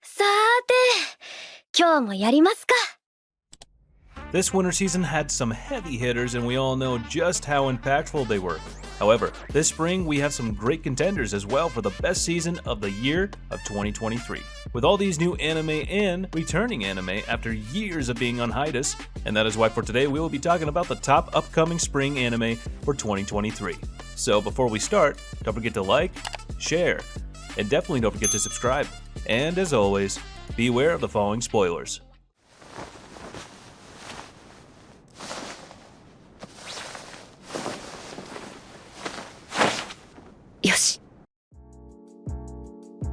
さて、今日もやりますか。 This winter season had some heavy hitters and we all know just how impactful they were. However, this spring we have some great contenders as well for the best season of the year of 2023. With all these new anime and returning anime after years of being on hiatus, and that is why for today we will be talking about the top upcoming spring anime for 2023. So before we start, don't forget to like, share, and definitely don't forget to subscribe. And as always, beware of the following spoilers.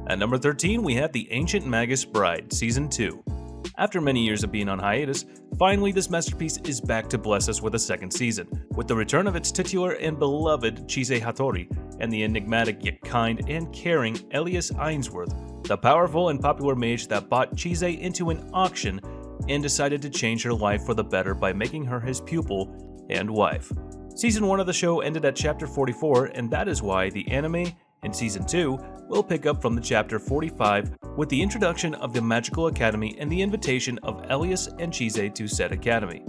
At number 13, we have The Ancient Magus Bride, Season 2. After many years of being on hiatus, finally this masterpiece is back to bless us with a second season, with the return of its titular and beloved Chise Hattori, and the enigmatic yet kind and caring Elias Ainsworth, the powerful and popular mage that bought Chise into an auction and decided to change her life for the better by making her his pupil and wife. Season 1 of the show ended at chapter 44, and that is why the anime in Season 2 will pick up from the chapter 45 with the introduction of the Magical Academy and the invitation of Elias and Chise to said academy.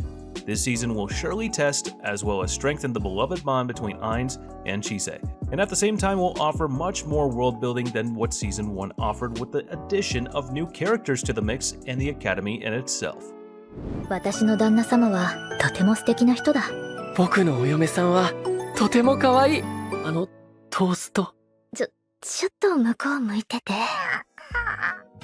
This season will surely test as well as strengthen the beloved bond between Ainz and Chise, and at the same time will offer much more world building than what Season 1 offered with the addition of new characters to the mix and the academy in itself. 私の旦那様はとても素敵な人だ。僕のお嫁さんはとても可愛い。トースト。ちょっと向こう向いてて。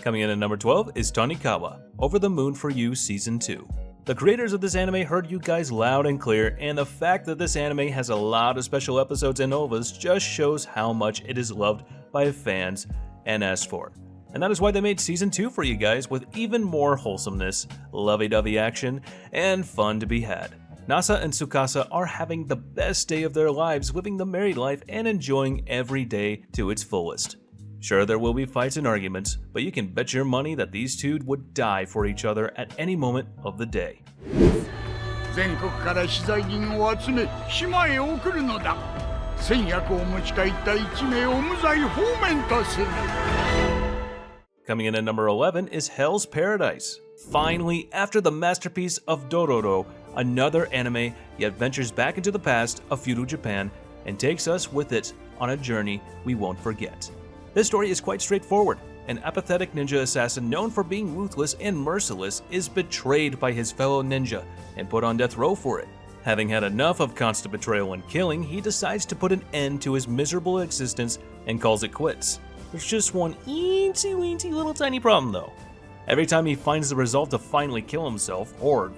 Coming in at number 12 is Tonikawa, Over the Moon for You Season 2. The creators of this anime heard you guys loud and clear, and the fact that this anime has a lot of special episodes and OVAs just shows how much it is loved by fans and asked for. And that is why they made Season 2 for you guys with even more wholesomeness, lovey-dovey action, and fun to be had. Nasa and Tsukasa are having the best day of their lives, living the married life and enjoying every day to its fullest. Sure, there will be fights and arguments, but you can bet your money that these two would die for each other at any moment of the day. 全国から資材人を集め島へ送るのだ。戦略を持ち帰った1名を無罪放免とする。 Coming in at number 11 is Hell's Paradise. Finally, after the masterpiece of Dororo, another anime yet ventures back into the past of feudal Japan and takes us with it on a journey we won't forget. This story is quite straightforward. An apathetic ninja assassin known for being ruthless and merciless is betrayed by his fellow ninja and put on death row for it. Having had enough of constant betrayal and killing, he decides to put an end to his miserable existence and calls it quits. There's just one eensy-weensy little tiny problem though. Every time he finds the resolve to finally kill himself, or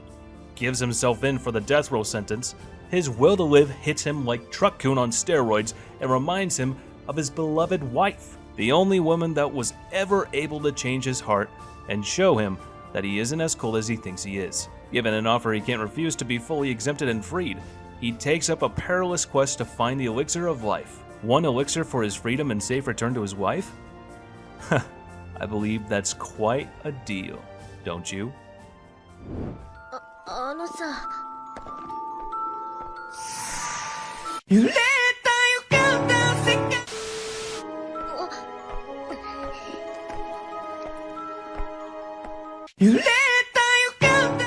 gives himself in for the death row sentence, his will to live hits him like Truck-kun on steroids and reminds him of his beloved wife, the only woman that was ever able to change his heart and show him that he isn't as cool as he thinks he is. Given an offer he can't refuse to be fully exempted and freed, he takes up a perilous quest to find the elixir of life. One elixir for his freedom and safe return to his wife? I believe that's quite a deal, don't you? あのさ。揺れた予感だ世界。揺れた予感だ。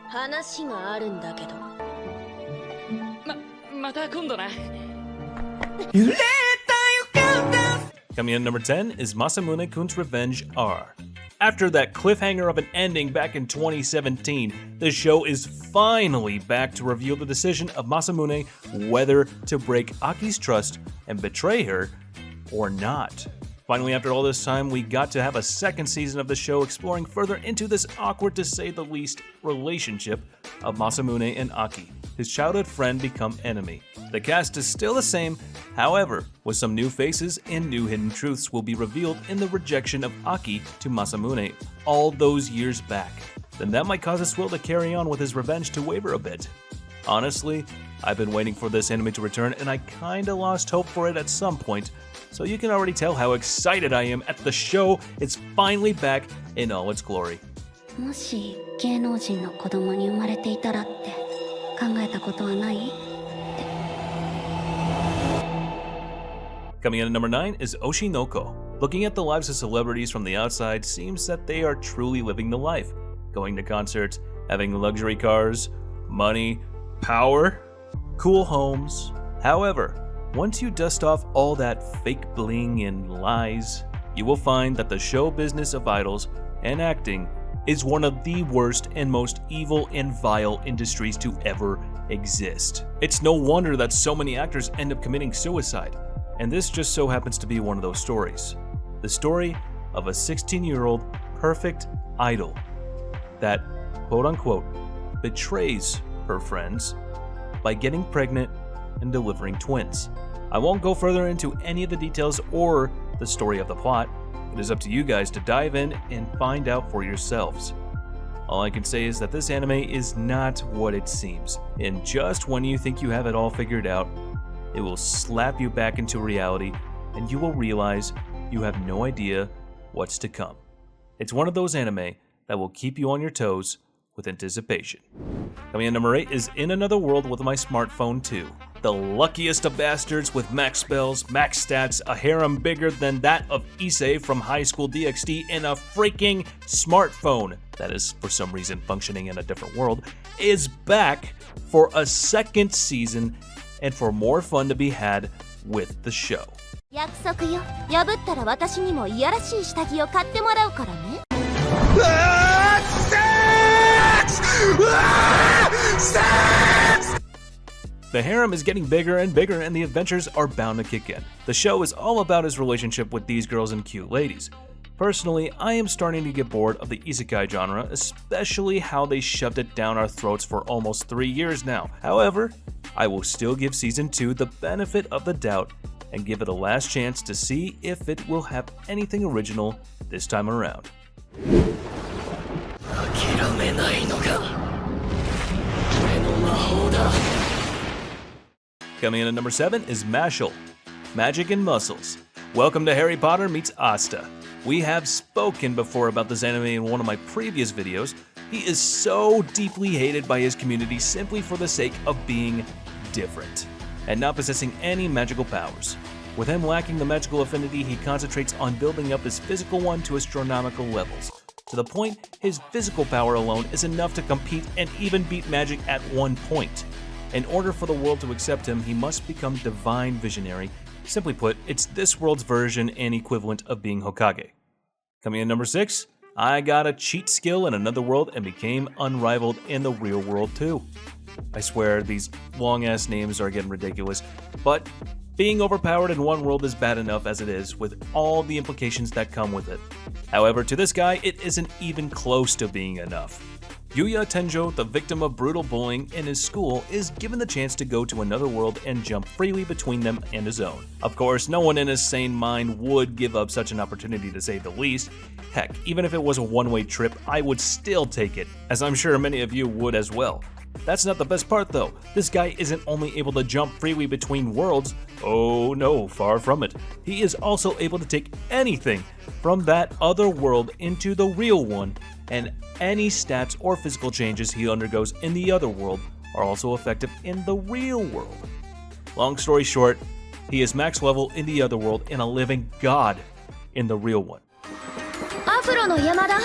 話があるんだけど。また今度な。揺れた予感だ。Coming in at number 10 is Masamune-kun's Revenge R. After that cliffhanger of an ending back in 2017, the show is finally back to reveal the decision of Masamune whether to break Aki's trust and betray her or not. Finally, after all this time, we got to have a second season of the show exploring further into this awkward to say the least relationship of Masamune and Aki, his childhood friend become enemy. The cast is still the same, however, with some new faces and new hidden truths will be revealed in the rejection of Aki to Masamune all those years back. Then that might cause his will to carry on with his revenge to waver a bit. Honestly, I've been waiting for this anime to return and I kinda lost hope for it at some point, so you can already tell how excited I am at the show. It's finally back in all its glory. もし芸能人の子供に生まれていたらって考えたことはない？ Coming in at number 9 is Oshi no Ko. Looking at the lives of celebrities from the outside seems that they are truly living the life, going to concerts, having luxury cars, money, power, cool homes. However, once you dust off all that fake bling and lies, you will find that the show business of idols and acting is one of the worst and most evil and vile industries to ever exist. It's no wonder that so many actors end up committing suicide, and this just so happens to be one of those stories. The story of a 16-year-old perfect idol that, quote-unquote, betrays her friends by getting pregnant and delivering twins. I won't go further into any of the details or the story of the plot. It is up to you guys to dive in and find out for yourselves. All I can say is that this anime is not what it seems, and just when you think you have it all figured out, it will slap you back into reality and you will realize you have no idea what's to come. It's one of those anime that will keep you on your toes with anticipation. Coming in number 8 is In Another World with My Smartphone 2. The luckiest of bastards with max spells, max stats, a harem bigger than that of Issei from High School DxD, and a freaking smartphone that is for some reason functioning in a different world, is back for a second season and for more fun to be had with the show. 約束よ。破ったら私にもいやらしい下着を買ってもらうからね。The harem is getting bigger and bigger and the adventures are bound to kick in. The show is all about his relationship with these girls and cute ladies. Personally, I am starting to get bored of the isekai genre, especially how they shoved it down our throats for almost 3 years now. However, I will still give Season 2 the benefit of the doubt and give it a last chance to see if it will have anything original this time around. Coming in at number 7 is Mashal, Magic and Muscles. Welcome to Harry Potter meets Asta. We have spoken before about this anime in one of my previous videos. He is so deeply hated by his community simply for the sake of being different and not possessing any magical powers. With him lacking the magical affinity, he concentrates on building up his physical one to astronomical levels, to the point his physical power alone is enough to compete and even beat magic at one point. In order for the world to accept him, he must become divine visionary. Simply put, it's this world's version and equivalent of being Hokage. Coming in number 6, I got a cheat skill in another world and became unrivaled in the real world too. I swear, these long-ass names are getting ridiculous, but being overpowered in one world is bad enough as it is, with all the implications that come with it. However, to this guy, it isn't even close to being enough. Yuya Tenjo, the victim of brutal bullying in his school, is given the chance to go to another world and jump freely between them and his own. Of course, no one in his sane mind would give up such an opportunity, to say the least. Heck, even if it was a one-way trip, I would still take it, as I'm sure many of you would as well. That's not the best part though. This guy isn't only able to jump freely between worlds, oh no, far from it. He is also able to take anything from that other world into the real one, and any stats or physical changes he undergoes in the other world are also effective in the real world. Long story short, he is max level in the other world and a living god in the real one. アフロの山田。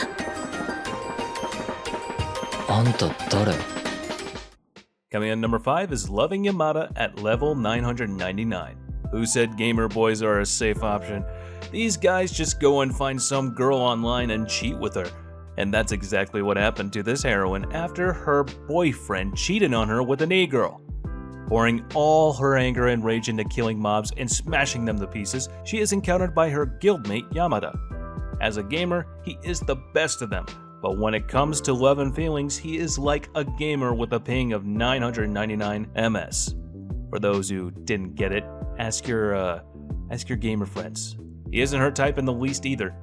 あんた誰? Coming in number 5 is Loving Yamada at level 999. Who said gamer boys are a safe option? These guys just go and find some girl online and cheat with her. And that's exactly what happened to this heroine after her boyfriend cheated on her with an e-girl. Pouring all her anger and rage into killing mobs and smashing them to pieces, she is encountered by her guildmate Yamada. As a gamer, he is the best of them, but when it comes to love and feelings, he is like a gamer with a ping of 999 MS. For those who didn't get it, ask your gamer friends. He isn't her type in the least either.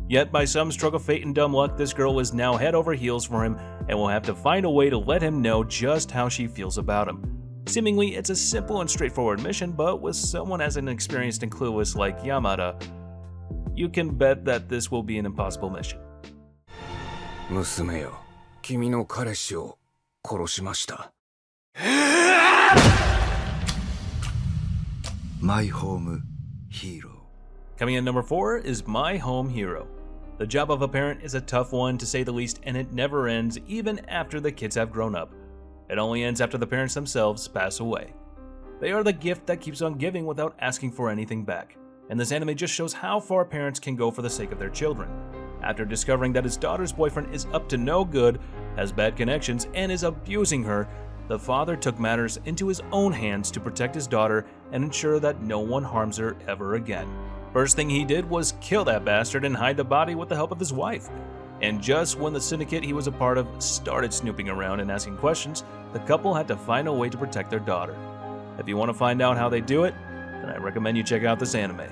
Yet by some stroke of fate and dumb luck, this girl is now head over heels for him and will have to find a way to let him know just how she feels about him. Seemingly, it's a simple and straightforward mission, but with someone as inexperienced and clueless like Yamada, you can bet that this will be an impossible mission. 娘よ、君の彼氏を殺しました。マイホームヒーロー。Coming in number 4 is My Home Hero. The job of a parent is a tough one to say the least, and it never ends even after the kids have grown up. It only ends after the parents themselves pass away. They are the gift that keeps on giving without asking for anything back, and this anime just shows how far parents can go for the sake of their children. After discovering that his daughter's boyfriend is up to no good, has bad connections, and is abusing her, the father took matters into his own hands to protect his daughter and ensure that no one harms her ever again. First thing he did was kill that bastard and hide the body with the help of his wife. And just when the syndicate he was a part of started snooping around and asking questions, the couple had to find a way to protect their daughter. If you want to find out how they do it, then I recommend you check out this anime.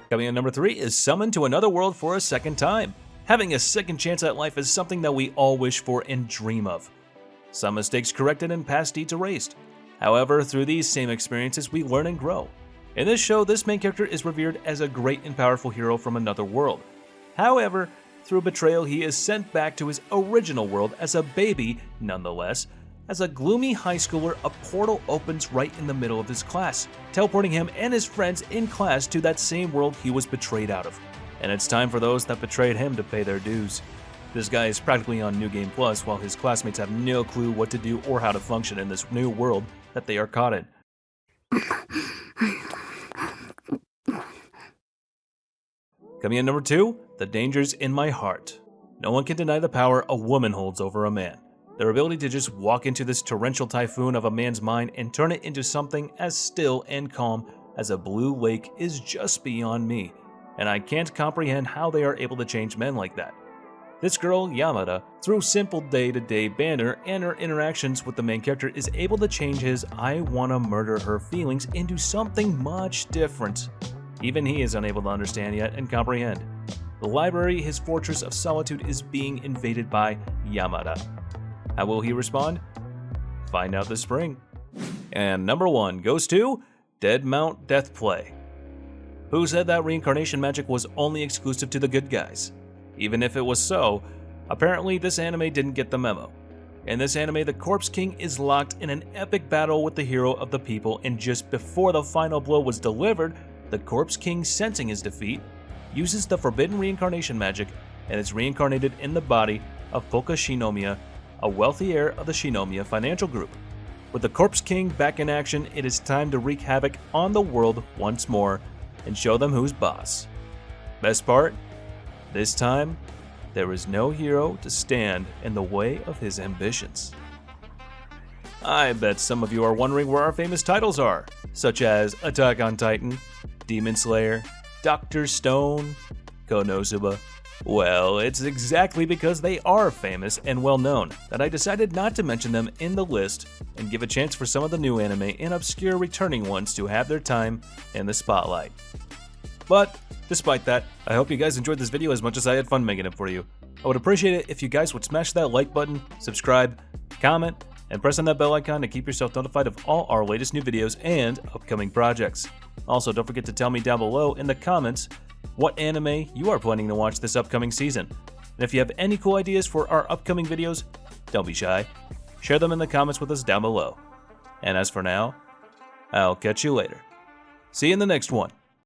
Coming in number 3 is Summoned to Another World for a Second Time. Having a second chance at life is something that we all wish for and dream of. Some mistakes corrected and past deeds erased. However, through these same experiences, we learn and grow. In this show, this main character is revered as a great and powerful hero from another world. However, through betrayal, he is sent back to his original world as a baby nonetheless. As a gloomy high schooler, a portal opens right in the middle of his class, teleporting him and his friends in class to that same world he was betrayed out of. And it's time for those that betrayed him to pay their dues. This guy is practically on New Game Plus, while his classmates have no clue what to do or how to function in this new world that they are caught in. Coming in number 2, The Dangers in My Heart. No one can deny the power a woman holds over a man. Their ability to just walk into this torrential typhoon of a man's mind and turn it into something as still and calm as a blue lake is just beyond me, and I can't comprehend how they are able to change men like that. This girl, Yamada, through simple day-to-day banter and her interactions with the main character, is able to change his I wanna murder her feelings into something much different. Even he is unable to understand yet and comprehend. The library, his fortress of solitude, is being invaded by Yamada. How will he respond? Find out this spring. And number 1 goes to Dead Mount Death Play. Who said that reincarnation magic was only exclusive to the good guys? Even if it was so, apparently this anime didn't get the memo. In this anime, the Corpse King is locked in an epic battle with the hero of the people, and just before the final blow was delivered, the Corpse King, sensing his defeat, uses the forbidden reincarnation magic and is reincarnated in the body of Polka Shinomiya, a wealthy heir of the Shinomiya financial group. With the Corpse King back in action, it is time to wreak havoc on the world once more and show them who's boss. Best part? This time, there is no hero to stand in the way of his ambitions. I bet some of you are wondering where our famous titles are, such as Attack on Titan, Demon Slayer, Dr. Stone, Konosuba. Well, it's exactly because they are famous and well known that I decided not to mention them in the list and give a chance for some of the new anime and obscure returning ones to have their time in the spotlight. But despite that, I hope you guys enjoyed this video as much as I had fun making it for you. I would appreciate it if you guys would smash that like button, subscribe, comment, and press on that bell icon to keep yourself notified of all our latest new videos and upcoming projects. Also, don't forget to tell me down below in the comments what anime you are planning to watch this upcoming season. And if you have any cool ideas for our upcoming videos, don't be shy. Share them in the comments with us down below. And as for now, I'll catch you later. See you in the next one.